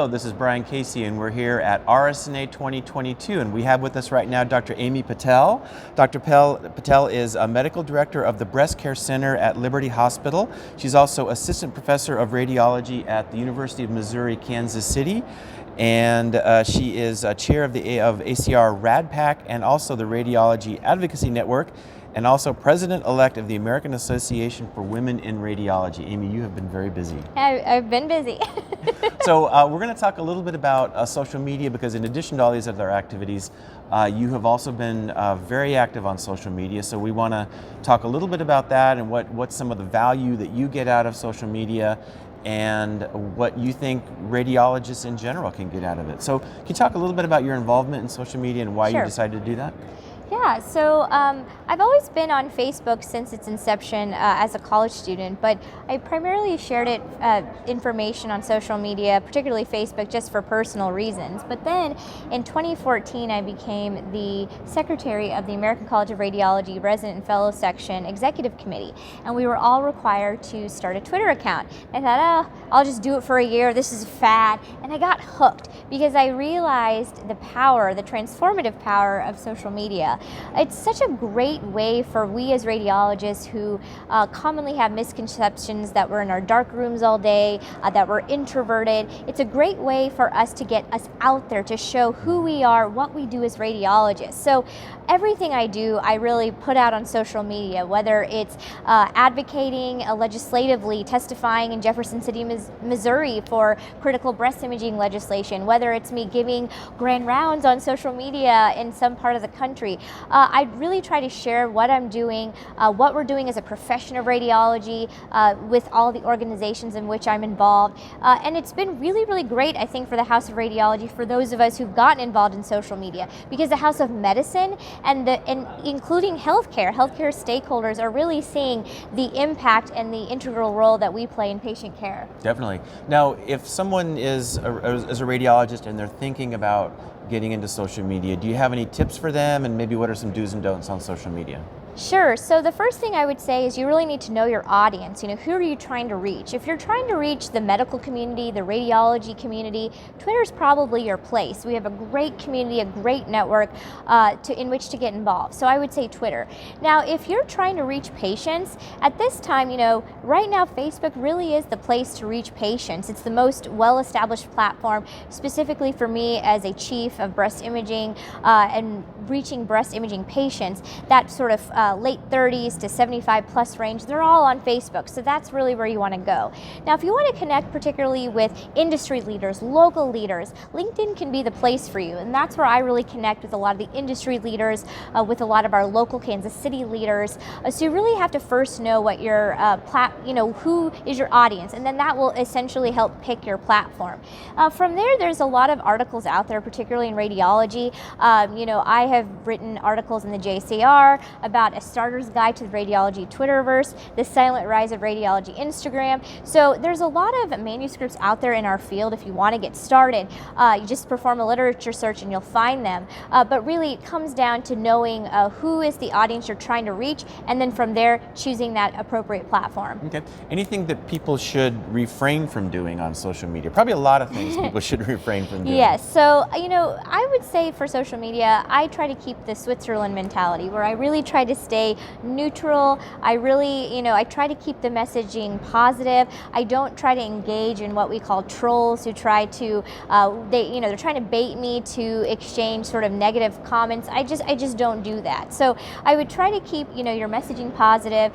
Hello, this is Brian Casey, and we're here at RSNA 2022, and we have with us right now Dr. Amy Patel. Dr. Patel is a medical director of the Breast Care Center at Liberty Hospital. She's also assistant professor of radiology at the University of Missouri, Kansas City, and she is chair of ACR RadPAC and also the Radiology Advocacy Network, and also president-elect of the American Association for Women in Radiology. Amy, you have been very busy. I've been busy. So we're going to talk a little bit about social media, because in addition to all these other activities, you have also been very active on social media. So we want to talk a little bit about that and what's some of the value that you get out of social media and what you think radiologists in general can get out of it. So can you talk a little bit about your involvement in social media and why Sure. you decided to do that? Yeah, so I've always been on Facebook since its inception as a college student, but I primarily shared information on social media, particularly Facebook, just for personal reasons. But then in 2014, I became the secretary of the American College of Radiology Resident and Fellow Section Executive Committee, and we were all required to start a Twitter account. I thought, I'll just do it for a year, this is a fad, and I got hooked because I realized the power, the transformative power of social media. It's such a great way for we as radiologists who commonly have misconceptions that we're in our dark rooms all day, that we're introverted. It's a great way for us to get us out there, to show who we are, what we do as radiologists. So everything I do, I really put out on social media, whether it's advocating legislatively, testifying in Jefferson City, Missouri for critical breast imaging legislation, whether it's me giving grand rounds on social media in some part of the country. I really try to share what I'm doing, what we're doing as a profession of radiology with all the organizations in which I'm involved. And it's been really, really great, I think, for the House of Radiology, for those of us who've gotten involved in social media, because the House of Medicine and including healthcare stakeholders are really seeing the impact and the integral role that we play in patient care. Definitely. Now, if someone is a radiologist and they're thinking about getting into social media, do you have any tips for them, and maybe what are some do's and don'ts on social media? Sure. So the first thing I would say is you really need to know your audience. Who are you trying to reach? If you're trying to reach the medical community, the radiology community, Twitter's probably your place. We have a great community, a great network in which to get involved. So I would say Twitter. Now, if you're trying to reach patients, at this time, right now Facebook really is the place to reach patients. It's the most well-established platform, specifically for me as a chief of breast imaging and reaching breast imaging patients. That sort of late 30s to 75 plus range, they're all on Facebook. So that's really where you want to go. Now, if you want to connect particularly with industry leaders, local leaders, LinkedIn can be the place for you. And that's where I really connect with a lot of the industry leaders, with a lot of our local Kansas City leaders. So you really have to first know what your who is your audience, and then that will essentially help pick your platform. From there, there's a lot of articles out there, particularly in radiology. I have written articles in the JCR about a starter's guide to the radiology Twitterverse, the silent rise of radiology Instagram. So there's a lot of manuscripts out there in our field. If you want to get started, you just perform a literature search and you'll find them. But really it comes down to knowing who is the audience you're trying to reach, and then from there choosing that appropriate platform. Okay. Anything that people should refrain from doing on social media? Probably a lot of things people should refrain from doing. Yes. So, I would say for social media, I try to keep the Switzerland mentality, where I really try to stay neutral. I really, I try to keep the messaging positive. I don't try to engage in what we call trolls who try to, they're trying to bait me to exchange sort of negative comments. I just don't do that. So I would try to keep, your messaging positive,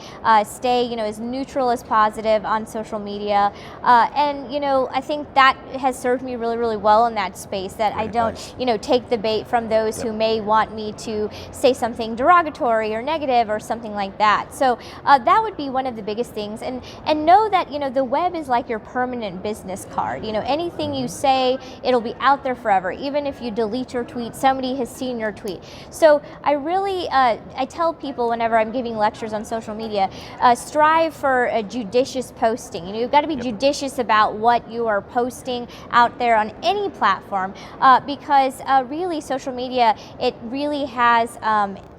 stay, as neutral as positive on social media. And, I think that has served me really, really well in that space, that I don't, take the bait from those who may want me to say something derogatory or negative or something like that. So that would be one of the biggest things. And know that, the web is like your permanent business card. Anything you say, it'll be out there forever. Even if you delete your tweet, somebody has seen your tweet. So I really, I tell people whenever I'm giving lectures on social media, strive for a judicious posting. You've got to be judicious about what you are posting out there on any platform, because really social media, it really has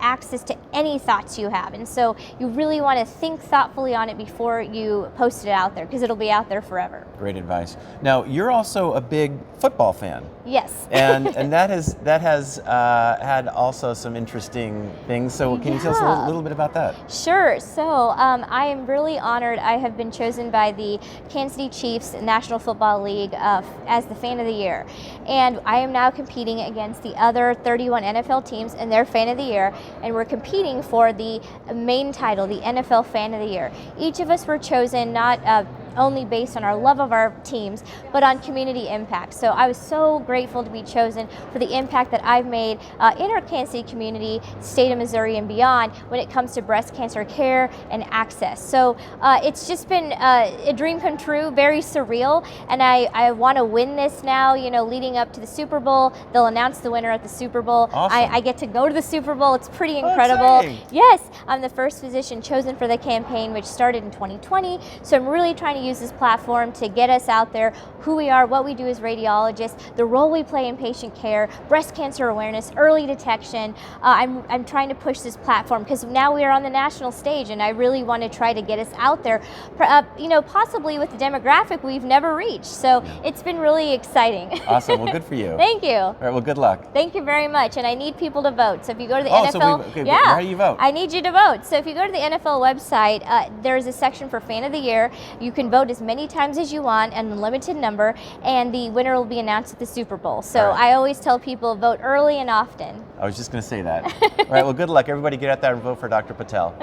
access to any thoughts you have. And so you really want to think thoughtfully on it before you post it out there, because it'll be out there forever. Great advice. Now, you're also a big football fan. Yes. And that has had also some interesting things. So can you tell us a little bit about that? Sure. So I am really honored. I have been chosen by the Kansas City Chiefs National Football League as the Fan of the Year. And I am now competing against the other 31 NFL teams in their Fan of the Year. And we're competing for the main title, the NFL Fan of the Year. Each of us were chosen not only based on our love of our teams, but on community impact. So I was so grateful to be chosen for the impact that I've made in our Kansas City community, state of Missouri and beyond when it comes to breast cancer care and access. So it's just been a dream come true, very surreal, and I want to win this now, leading up to the Super Bowl. They'll announce the winner at the Super Bowl. Awesome. I get to go to the Super Bowl. It's pretty incredible. Exciting. Yes, I'm the first physician chosen for the campaign, which started in 2020. So I'm really trying to use this platform to get us out there, who we are, what we do as radiologists, the role we play in patient care, breast cancer awareness, early detection. I'm trying to push this platform because now we are on the national stage, and I really want to try to get us out there, possibly with the demographic we've never reached. So it's been really exciting. Awesome. Well, good for you. Thank you. All right. Well, good luck. Thank you very much. And I need people to vote. So if you go to the NFL, how do you vote? I need you to vote. So if you go to the NFL website, there's a section for Fan of the Year. You can vote as many times as you want, an unlimited number, and the winner will be announced at the Super Bowl. So I always tell people, vote early and often. I was just going to say that. All right. Well, good luck. Everybody get out there and vote for Dr. Patel.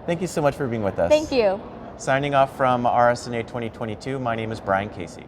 Thank you so much for being with us. Thank you. Signing off from RSNA 2022, my name is Brian Casey.